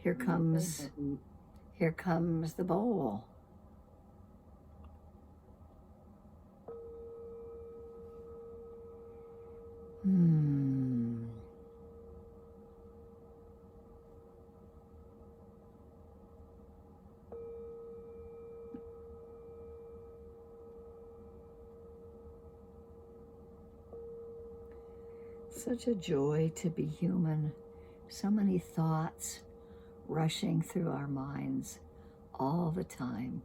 Here comes the bowl. Hmm. Such a joy to be human. So many thoughts rushing through our minds all the time.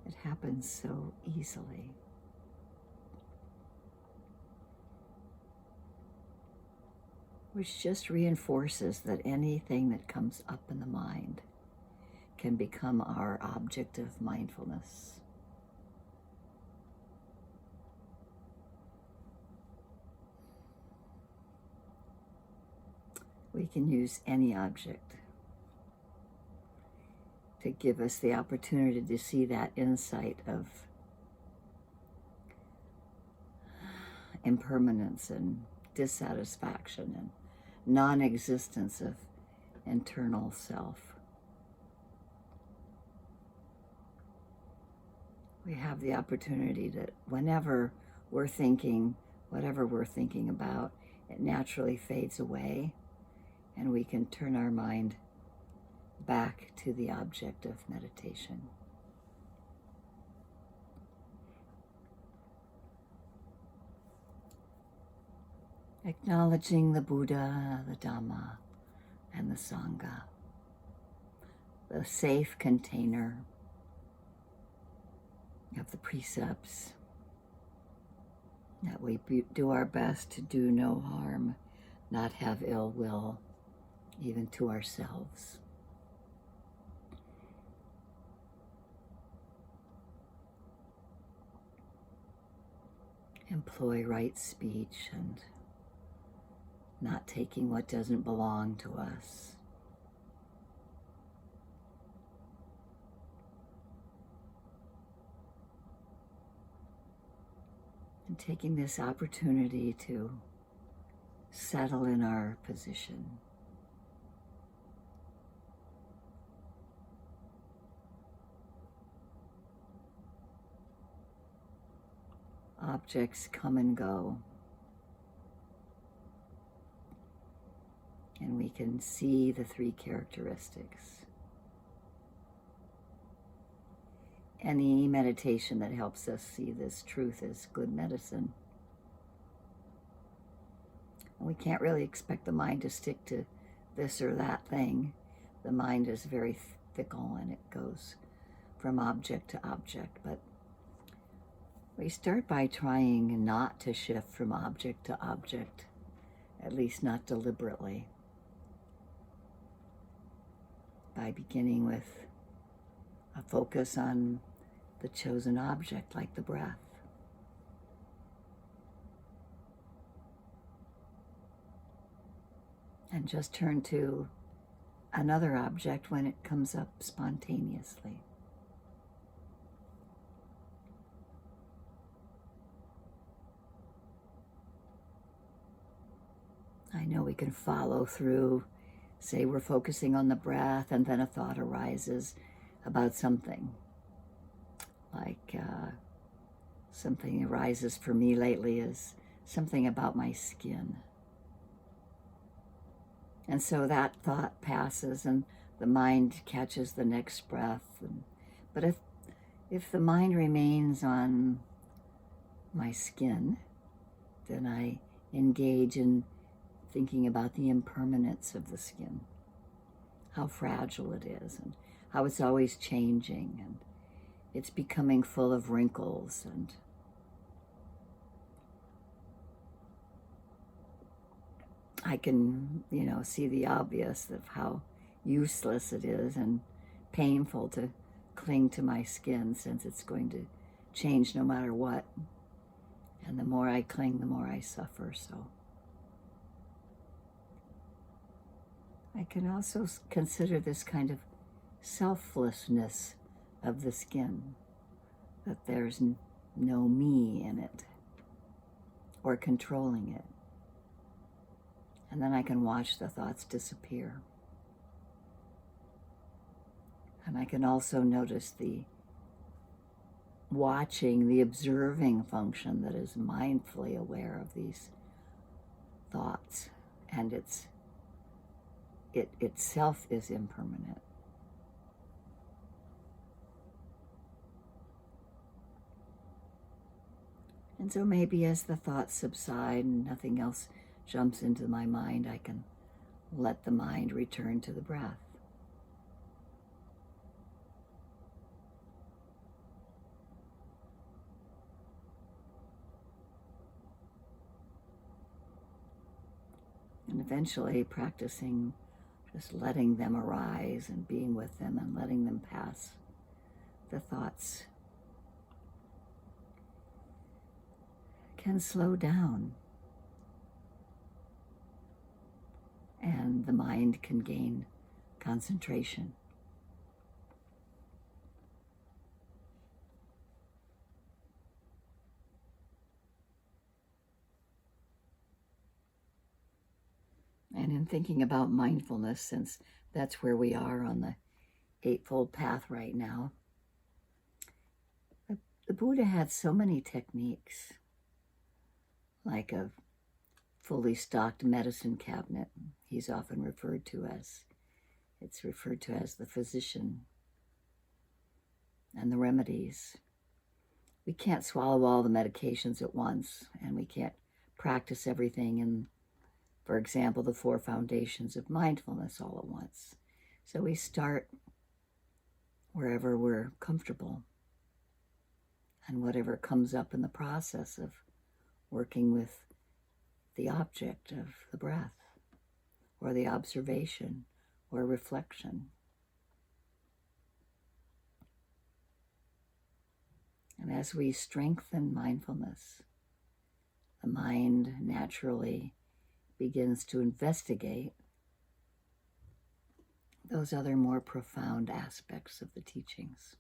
It happens so easily. Which just reinforces that anything that comes up in the mind can become our object of mindfulness. We can use any object to give us the opportunity to see that insight of impermanence and dissatisfaction and non-existence of internal self. We have the opportunity that whenever we're thinking, whatever we're thinking about, it naturally fades away, and we can turn our mind back to the object of meditation. Acknowledging the Buddha, the Dhamma, and the Sangha, the safe container of the precepts, that we do our best to do no harm, not have ill will, even to ourselves. Employ right speech and not taking what doesn't belong to us. And taking this opportunity to settle in our position. Objects come and go, and we can see the three characteristics. Any meditation that helps us see this truth is good medicine. And we can't really expect the mind to stick to this or that thing. The mind is very fickle and it goes from object to object, but we start by trying not to shift from object to object, at least not deliberately, by beginning with a focus on the chosen object, like the breath. And just turn to another object when it comes up spontaneously. I know we can follow through, say we're focusing on the breath, and then a thought arises about something. Like something arises for me lately is something about my skin. And so that thought passes and the mind catches the next breath. But if the mind remains on my skin, then I engage in thinking about the impermanence of the skin, how fragile it is and how it's always changing and it's becoming full of wrinkles, and I can, see the obvious of how useless it is and painful to cling to my skin, since it's going to change no matter what. And the more I cling, the more I suffer. So I can also consider this kind of selflessness of the skin, that there's no me in it or controlling it. And then I can watch the thoughts disappear. And I can also notice the watching, the observing function that is mindfully aware of these thoughts. And it itself is impermanent. And so maybe as the thoughts subside and nothing else jumps into my mind, I can let the mind return to the breath. And eventually practicing just letting them arise and being with them and letting them pass. The thoughts can slow down and the mind can gain concentration. And in thinking about mindfulness, since that's where we are on the Eightfold Path right now, the Buddha had so many techniques, like a fully stocked medicine cabinet. He's often referred to as the physician, and the remedies. We can't swallow all the medications at once, and we can't practice everything in, for example, the 4 foundations of mindfulness all at once. So we start wherever we're comfortable, and whatever comes up in the process of working with the object of the breath, or the observation, or reflection. And as we strengthen mindfulness, the mind naturally begins to investigate those other more profound aspects of the teachings.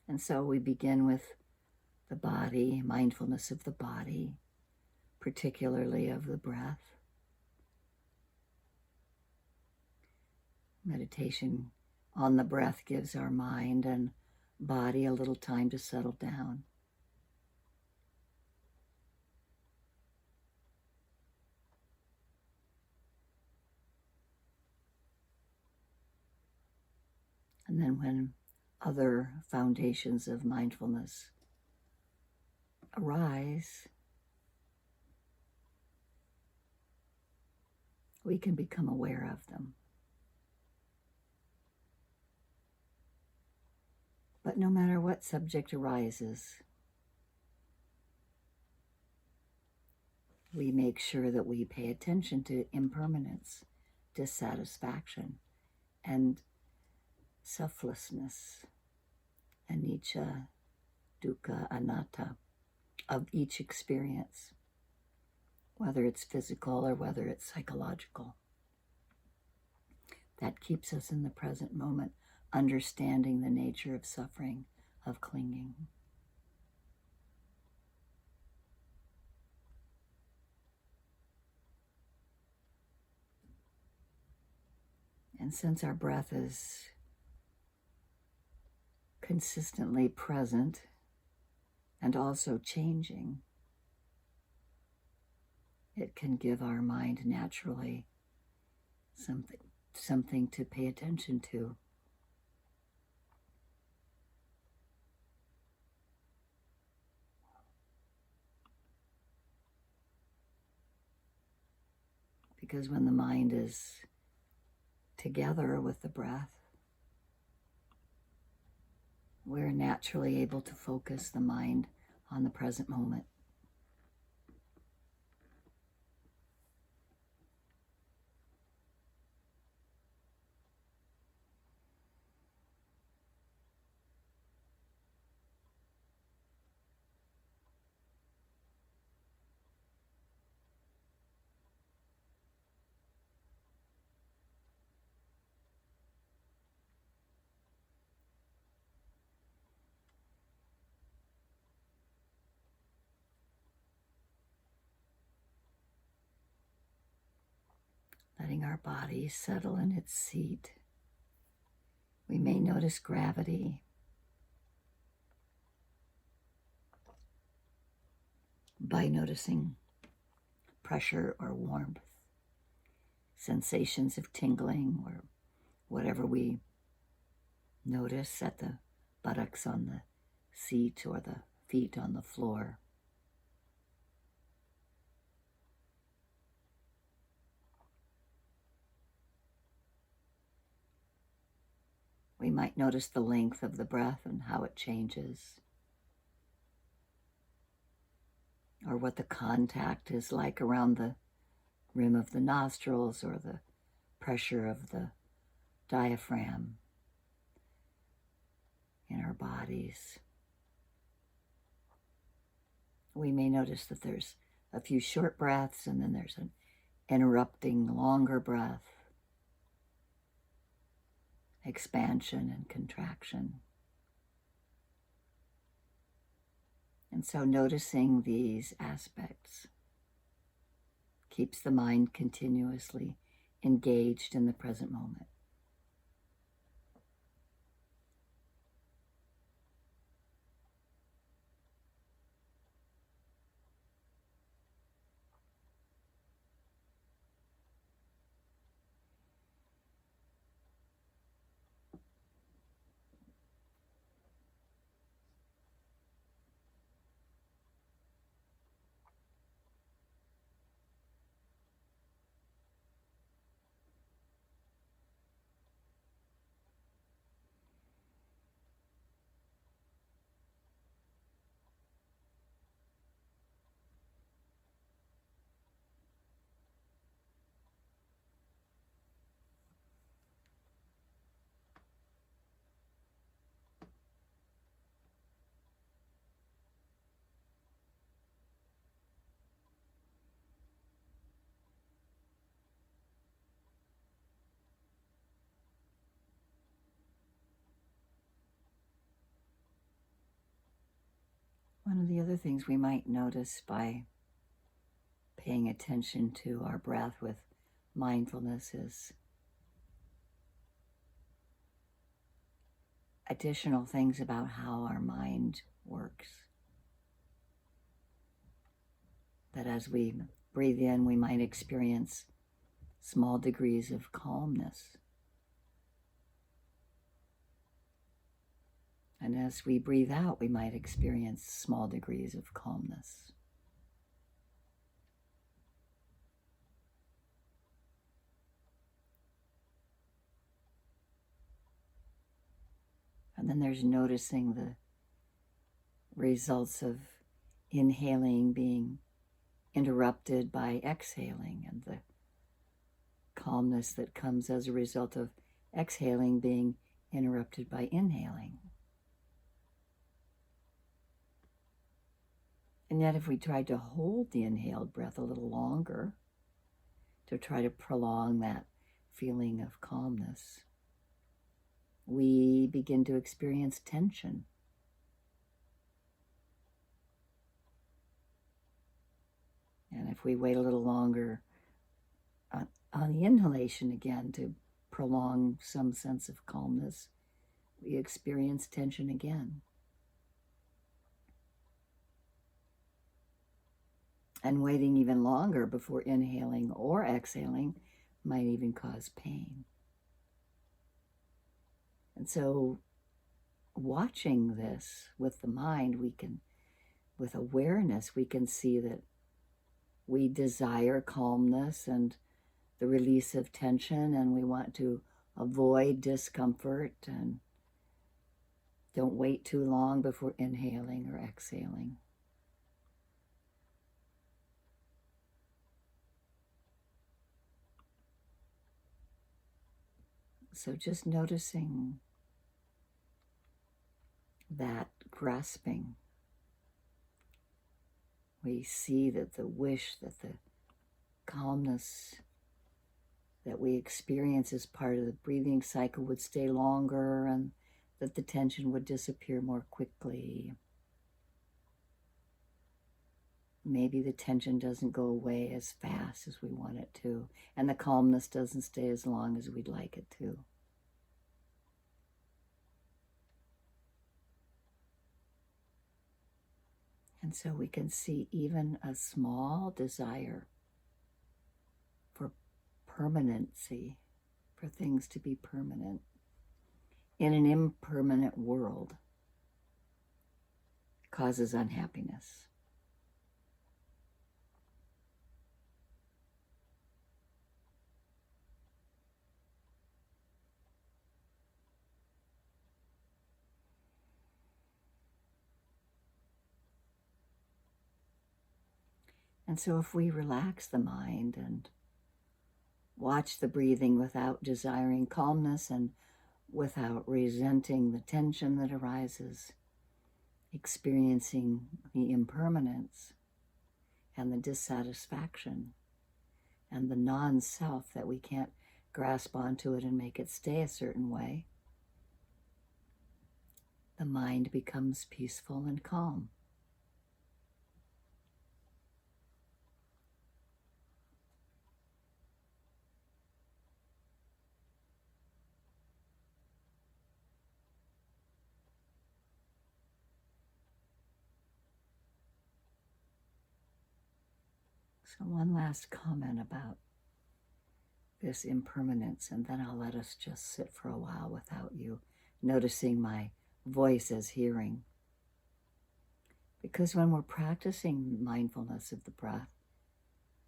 And so we begin with the body, mindfulness of the body, particularly of the breath. Meditation on the breath gives our mind and body a little time to settle down. And then when other foundations of mindfulness arise, we can become aware of them. But no matter what subject arises, we make sure that we pay attention to impermanence, dissatisfaction, and selflessness, anicca, dukkha, anatta, of each experience, whether it's physical or whether it's psychological. That keeps us in the present moment, understanding the nature of suffering, of clinging. And since our breath is consistently present and also changing, it can give our mind naturally something to pay attention to. Because when the mind is together with the breath, we're naturally able to focus the mind on the present moment. letting our body settle in its seat. We may notice gravity by noticing pressure or warmth, sensations of tingling, or whatever we notice at the buttocks on the seat or the feet on the floor. We might notice the length of the breath and how it changes, or what the contact is like around the rim of the nostrils or the pressure of the diaphragm in our bodies. We may notice that there's a few short breaths and then there's an interrupting longer breath, expansion and contraction. And so noticing these aspects keeps the mind continuously engaged in the present moment. One of the other things we might notice by paying attention to our breath with mindfulness is additional things about how our mind works. That as we breathe in, we might experience small degrees of calmness. And as we breathe out, we might experience small degrees of calmness. And then there's noticing the results of inhaling being interrupted by exhaling, and the calmness that comes as a result of exhaling being interrupted by inhaling. And yet if we tried to hold the inhaled breath a little longer to try to prolong that feeling of calmness, we begin to experience tension. And if we wait a little longer on the inhalation again to prolong some sense of calmness, we experience tension again. And waiting even longer before inhaling or exhaling might even cause pain. And so watching this with the mind, with awareness, we can see that we desire calmness and the release of tension, and we want to avoid discomfort, and don't wait too long before inhaling or exhaling. So just noticing that grasping, we see that the wish that the calmness that we experience as part of the breathing cycle would stay longer, and that the tension would disappear more quickly. maybe the tension doesn't go away as fast as we want it to, and the calmness doesn't stay as long as we'd like it to. And so we can see even a small desire for permanency, for things to be permanent in an impermanent world, causes unhappiness. And so if we relax the mind and watch the breathing without desiring calmness and without resenting the tension that arises, experiencing the impermanence and the dissatisfaction and the non-self that we can't grasp onto it and make it stay a certain way, the mind becomes peaceful and calm. So one last comment about this impermanence, and then I'll let us just sit for a while without you noticing my voice as hearing. Because when we're practicing mindfulness of the breath,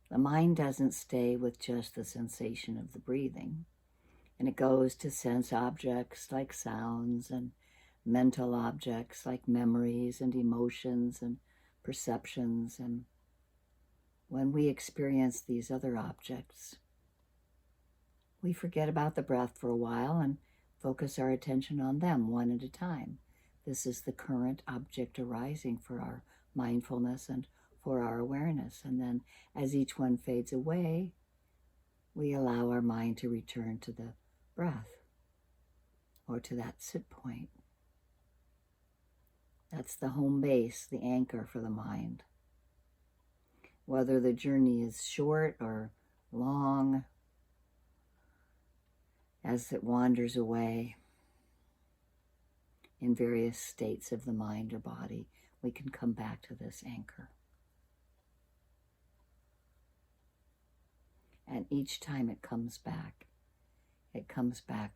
the mind doesn't stay with just the sensation of the breathing, and it goes to sense objects like sounds and mental objects like memories and emotions and perceptions. And when we experience these other objects, we forget about the breath for a while and focus our attention on them one at a time. This is the current object arising for our mindfulness and for our awareness. And then as each one fades away, we allow our mind to return to the breath or to that sit point. That's the home base, the anchor for the mind. Whether the journey is short or long, as it wanders away in various states of the mind or body, we can come back to this anchor. And each time it comes back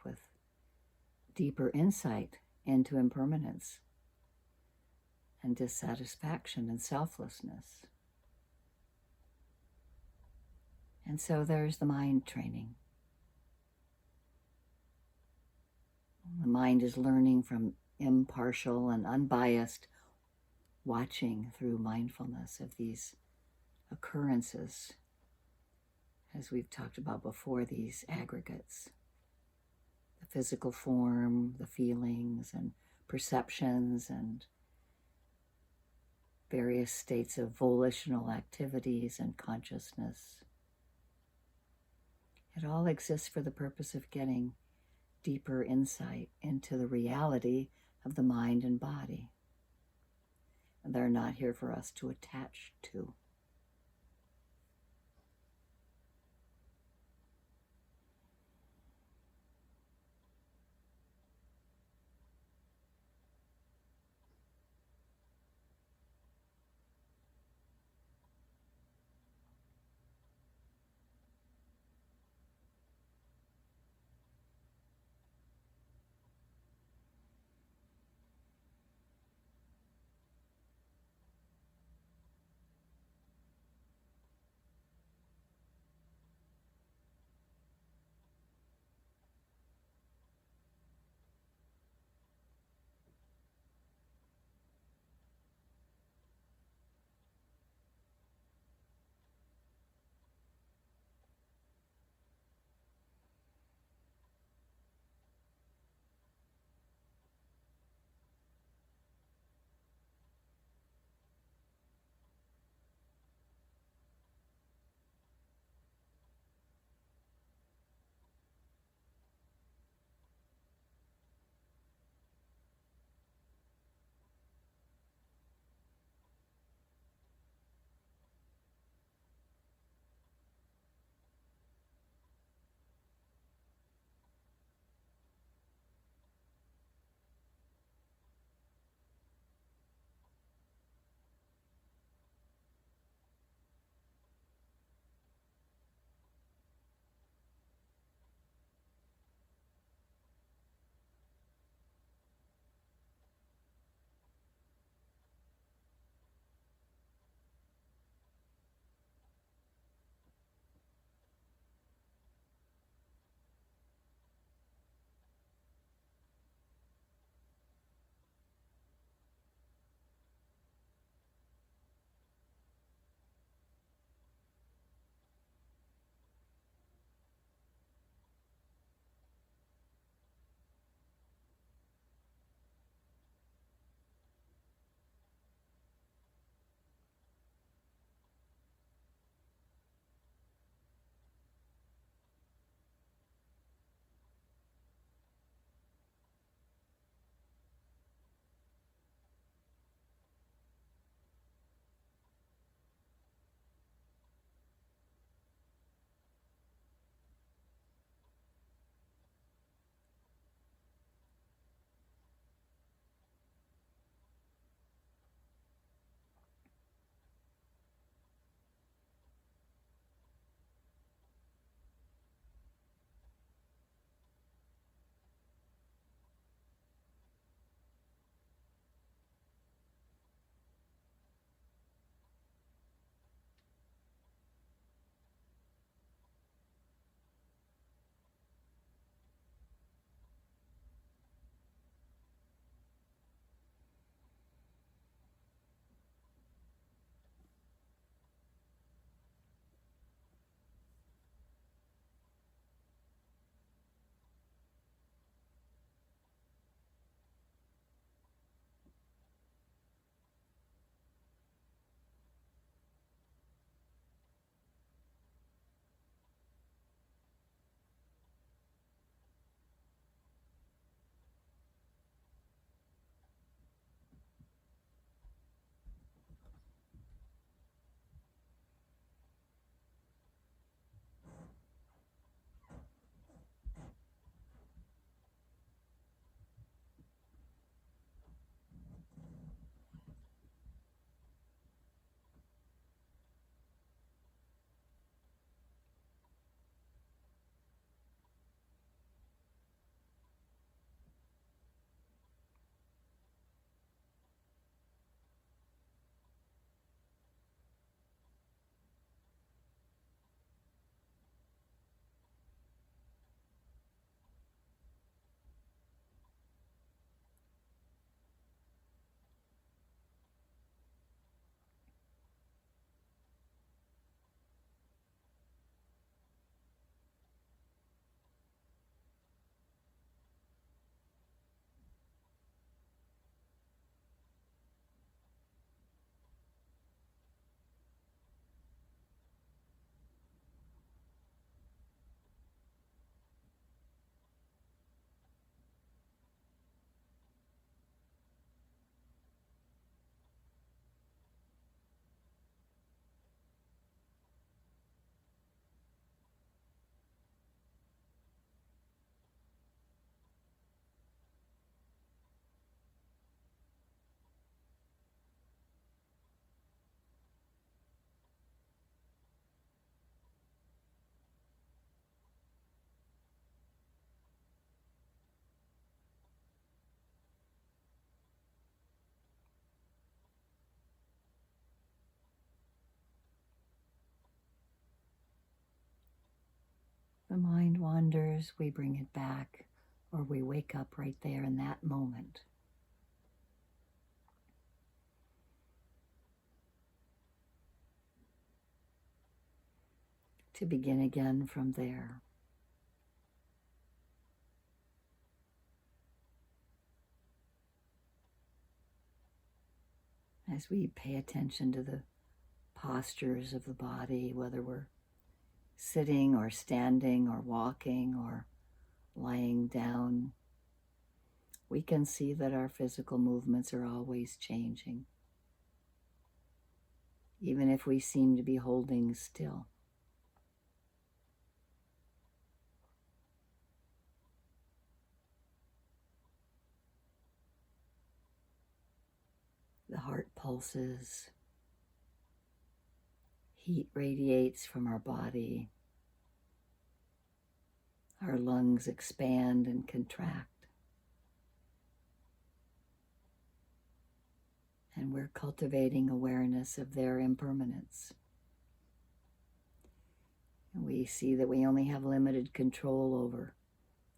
with deeper insight into impermanence and dissatisfaction and selflessness. And so there's the mind training. The mind is learning from impartial and unbiased watching through mindfulness of these occurrences, as we've talked about before, these aggregates, the physical form, the feelings and perceptions and various states of volitional activities and consciousness. It all exists for the purpose of getting deeper insight into the reality of the mind and body. And they're not here for us to attach to. the mind wanders, we bring it back, or we wake up right there in that moment. To begin again from there. As we pay attention to the postures of the body, whether we're sitting or standing or walking or lying down, we can see that our physical movements are always changing, even if we seem to be holding still. The heart pulses, heat radiates from our body, our lungs expand and contract, and we're cultivating awareness of their impermanence. And we see that we only have limited control over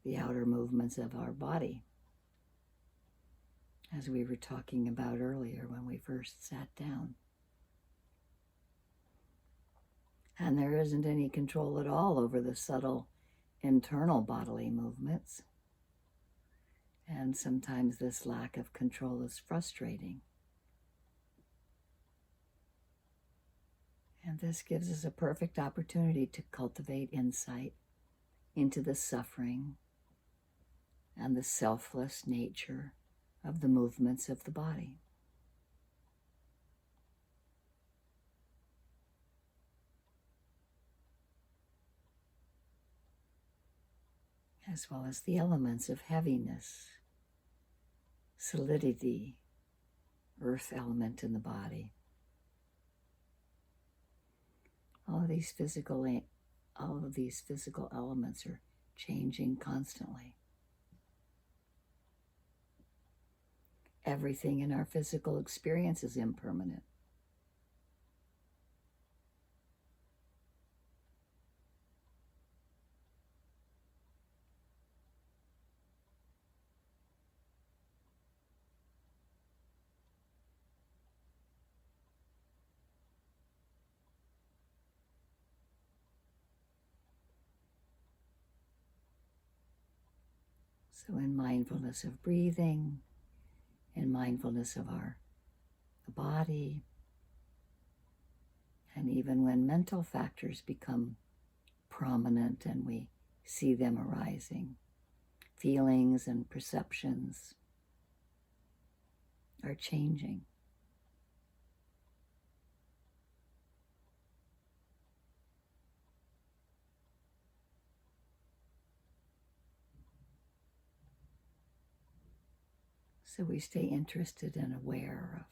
the outer movements of our body, as we were talking about earlier when we first sat down. And there isn't any control at all over the subtle internal bodily movements. And sometimes this lack of control is frustrating. And this gives us a perfect opportunity to cultivate insight into the suffering and the selfless nature of the movements of the body. As well as the elements of heaviness, solidity, earth element in the body. All of these physical elements are changing constantly. Everything in our physical experience is impermanent. So in mindfulness of breathing, in mindfulness of the body, and even when mental factors become prominent and we see them arising, feelings and perceptions are changing. So we stay interested and aware of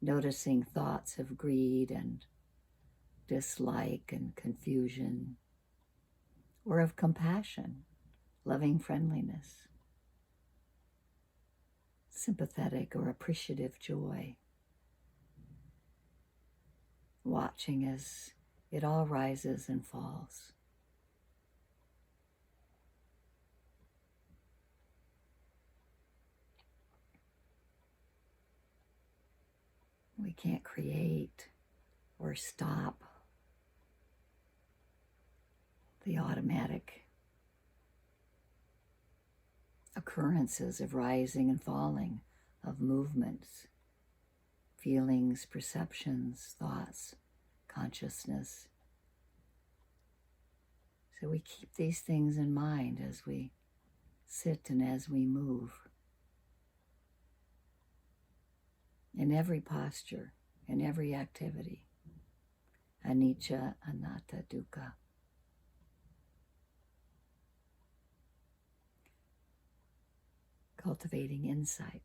noticing thoughts of greed and dislike and confusion, or of compassion, loving friendliness, sympathetic or appreciative joy, watching as it all rises and falls. We can't create or stop the automatic occurrences of rising and falling, of movements, feelings, perceptions, thoughts, consciousness. So we keep these things in mind as we sit and as we move. In every posture, in every activity. Anicca, anatta, dukkha. Cultivating insight.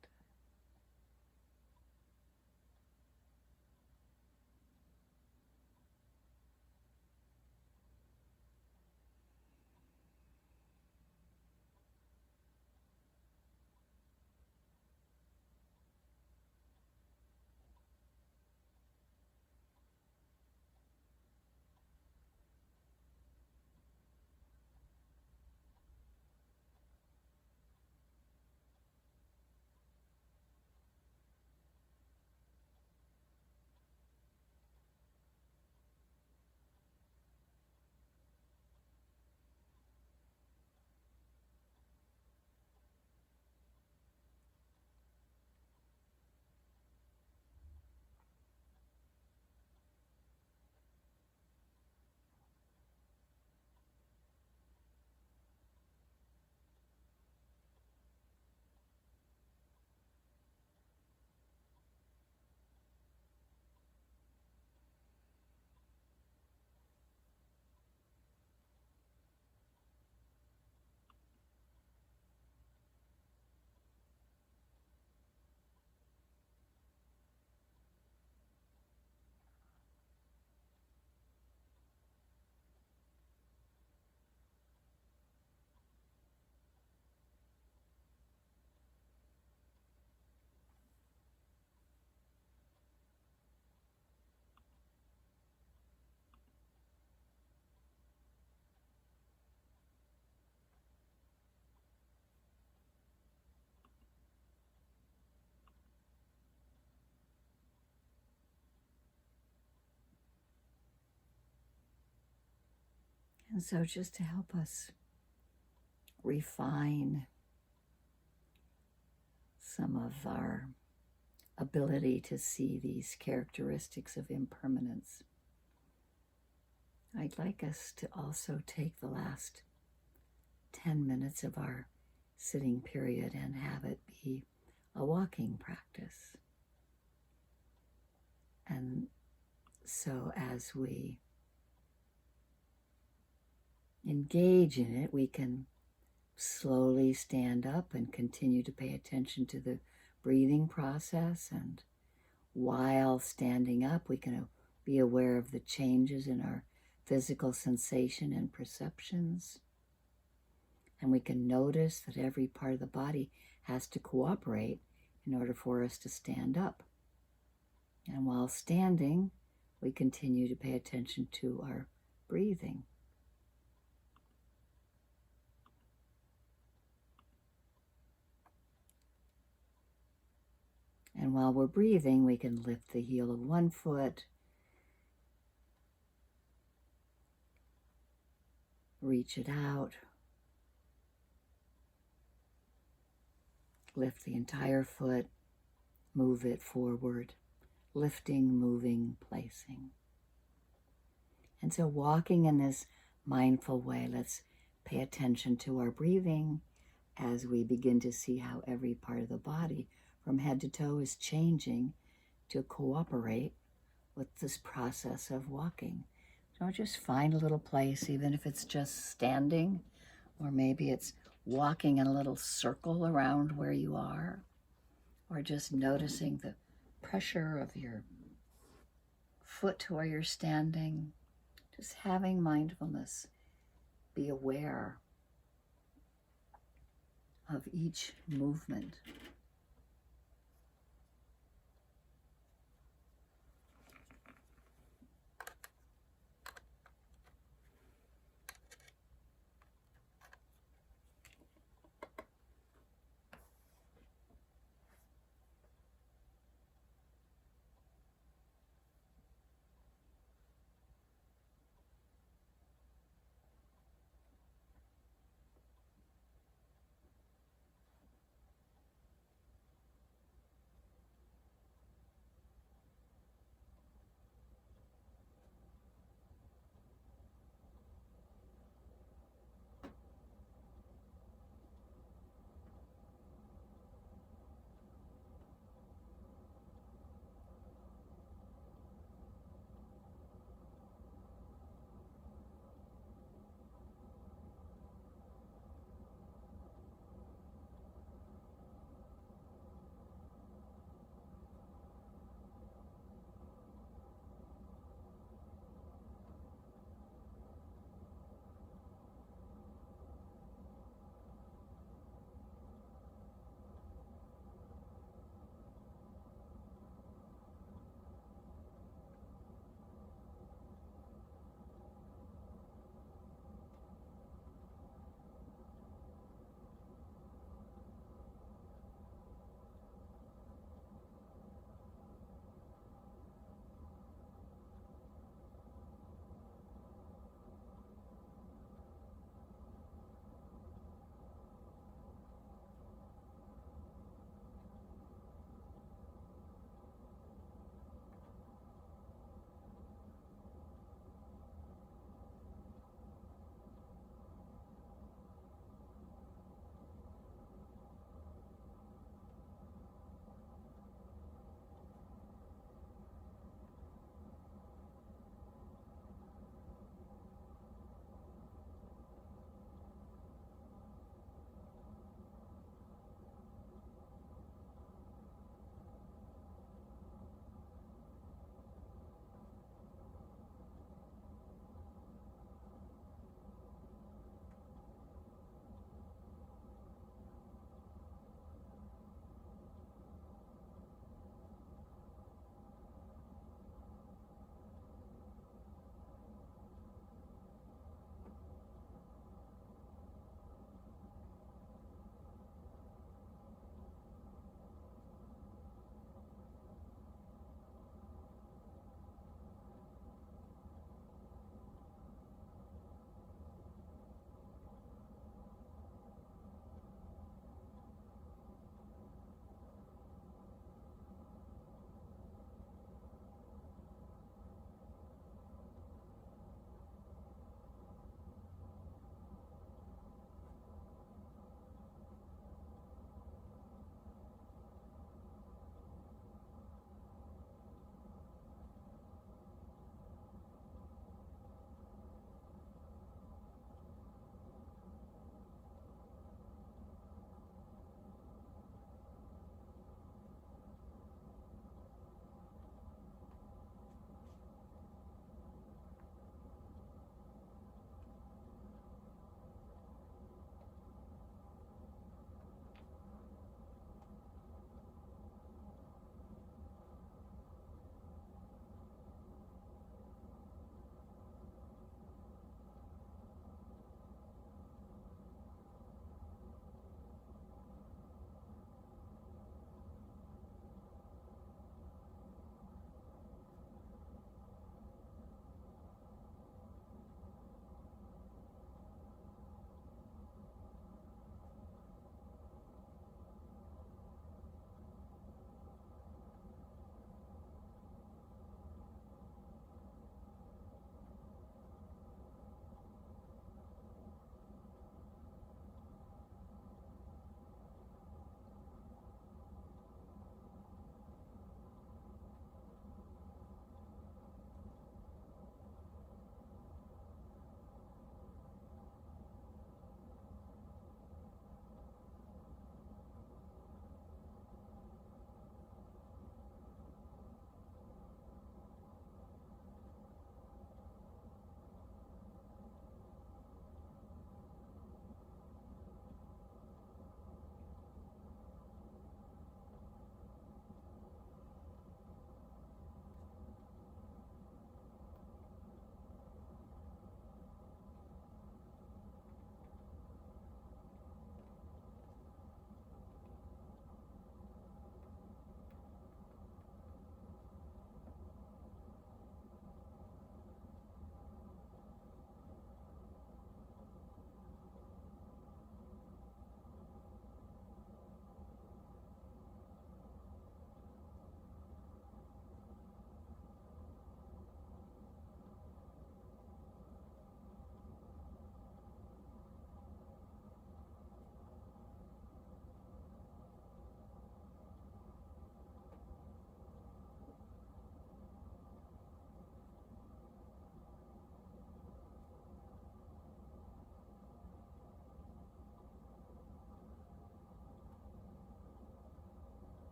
And so just to help us refine some of our ability to see these characteristics of impermanence, I'd like us to also take the last 10 minutes of our sitting period and have it be a walking practice. And so as we engage in it, we can slowly stand up and continue to pay attention to the breathing process. And while standing up, we can be aware of the changes in our physical sensation and perceptions. And we can notice that every part of the body has to cooperate in order for us to stand up. And while standing, we continue to pay attention to our breathing. And while we're breathing, we can lift the heel of one foot, reach it out, lift the entire foot, move it forward, lifting, moving, placing. And so walking in this mindful way, let's pay attention to our breathing as we begin to see how every part of the body from head to toe is changing to cooperate with this process of walking. So just find a little place, even if it's just standing, or maybe it's walking in a little circle around where you are, or just noticing the pressure of your foot where you're standing. Just having mindfulness, be aware of each movement.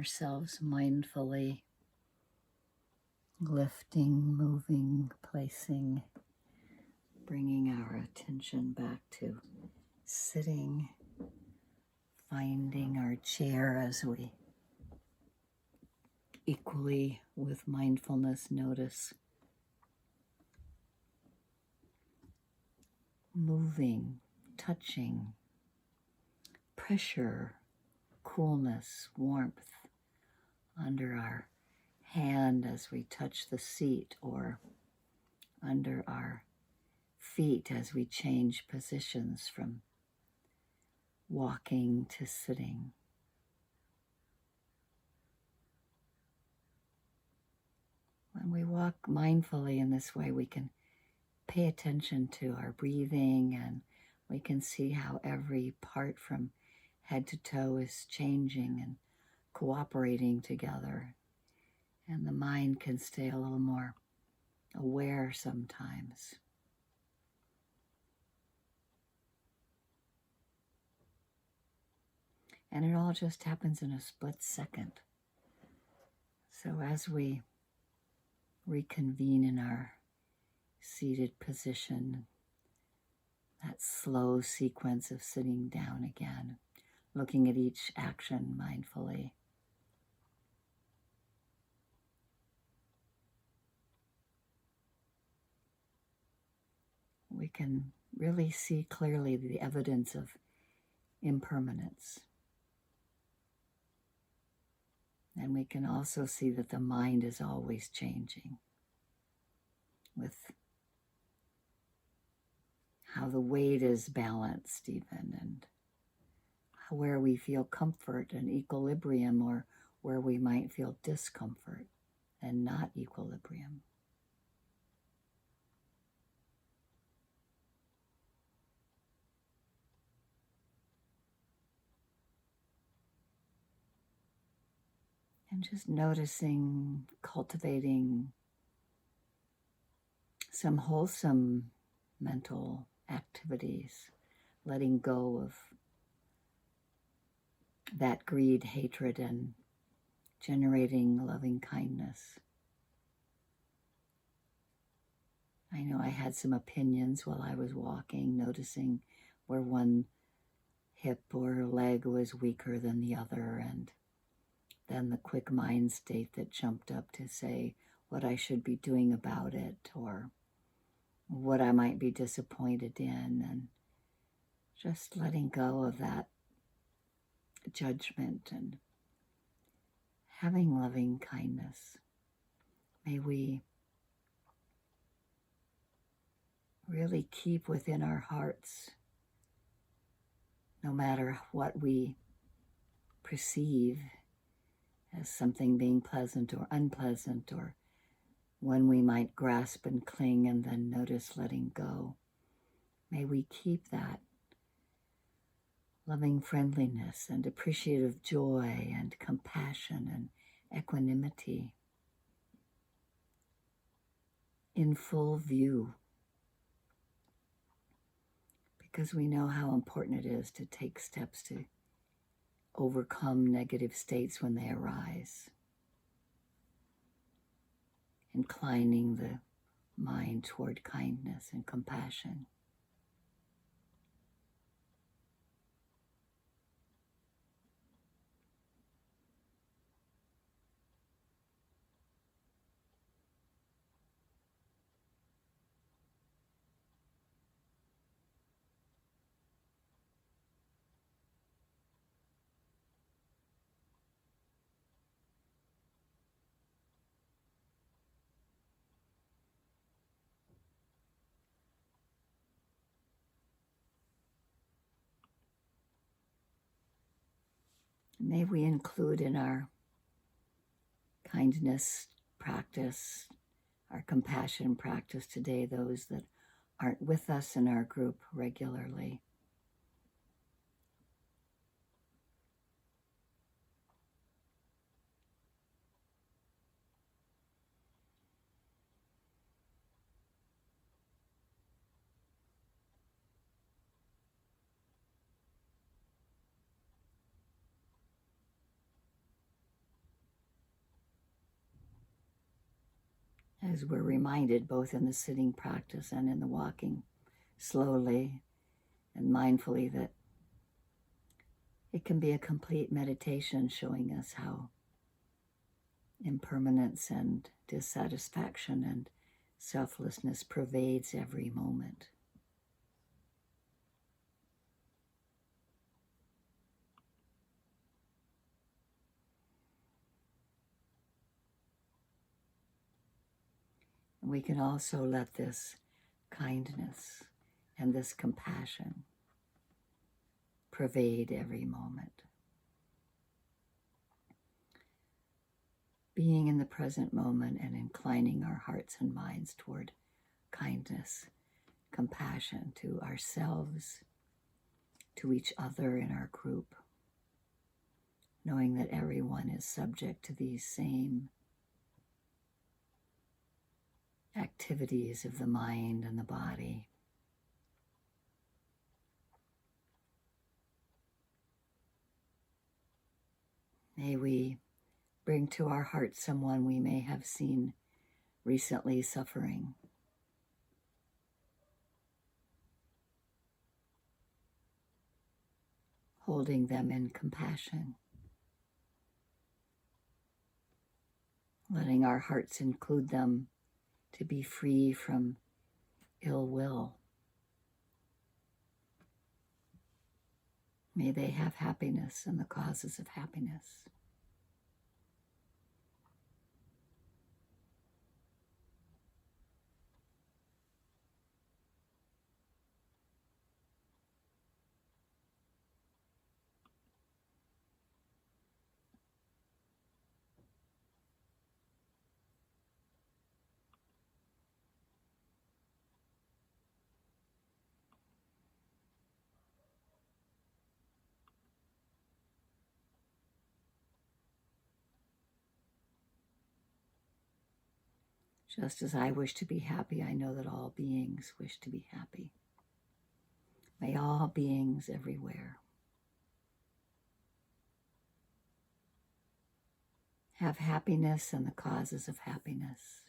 ourselves mindfully, lifting, moving, placing, bringing our attention back to sitting, finding our chair as we equally with mindfulness notice moving, touching, pressure, coolness, warmth under our hand as we touch the seat, or under our feet as we change positions from walking to sitting. When we walk mindfully in this way, we can pay attention to our breathing, and we can see how every part from head to toe is changing and cooperating together. And the mind can stay a little more aware sometimes. And it all just happens in a split second. So as we reconvene in our seated position, that slow sequence of sitting down again, looking at each action mindfully. We can really see clearly the evidence of impermanence. And we can also see that the mind is always changing, with how the weight is balanced even, and where we feel comfort and equilibrium, or where we might feel discomfort and not equilibrium. And just noticing, cultivating some wholesome mental activities, letting go of that greed, hatred, and generating loving kindness. I know I had some opinions while I was walking, noticing where one hip or leg was weaker than the other, and then the quick mind state that jumped up to say what I should be doing about it, or what I might be disappointed in, and just letting go of that judgment and having loving kindness. May we really keep within our hearts, no matter what we perceive as something being pleasant or unpleasant, or when we might grasp and cling and then notice letting go. May we keep that loving friendliness and appreciative joy and compassion and equanimity in full view, because we know how important it is to take steps to overcome negative states when they arise, inclining the mind toward kindness and compassion. May we include in our kindness practice, our compassion practice today, those that aren't with us in our group regularly. as we're reminded both in the sitting practice and in the walking slowly and mindfully that it can be a complete meditation showing us how impermanence and dissatisfaction and selflessness pervades every moment. And we can also let this kindness and this compassion pervade every moment. Being in the present moment and inclining our hearts and minds toward kindness, compassion to ourselves, to each other in our group, knowing that everyone is subject to these same activities of the mind and the body. May we bring to our hearts someone we may have seen recently suffering. Holding them in compassion. Letting our hearts include them to be free from ill will. May they have happiness and the causes of happiness. Just as I wish to be happy, I know that all beings wish to be happy. May all beings everywhere have happiness and the causes of happiness.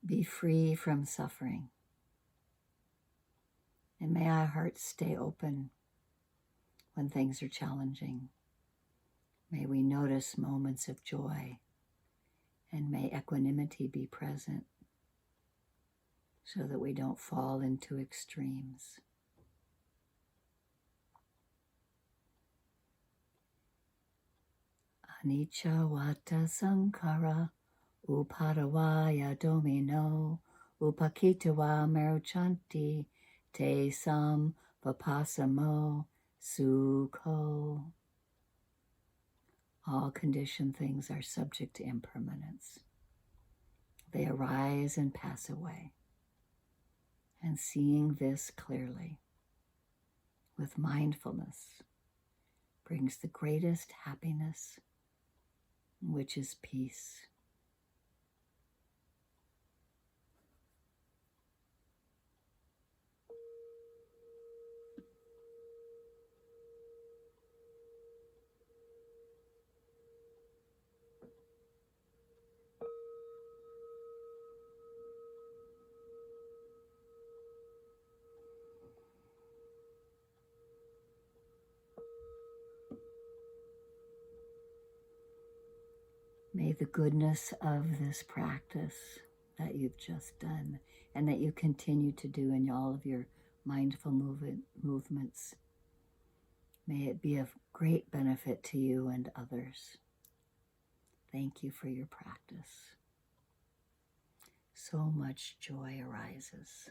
Be free from suffering. And may our hearts stay open when things are challenging. May we notice moments of joy, and may equanimity be present so that we don't fall into extremes. Anicca vata sankhara upadavaya domino upakitava meruchanti te sam vipasamo sukho. All conditioned things are subject to impermanence. They arise and pass away. And seeing this clearly with mindfulness brings the greatest happiness, which is peace. May the goodness of this practice that you've just done and that you continue to do in all of your mindful movements, may it be of great benefit to you and others. Thank you for your practice. So much joy arises.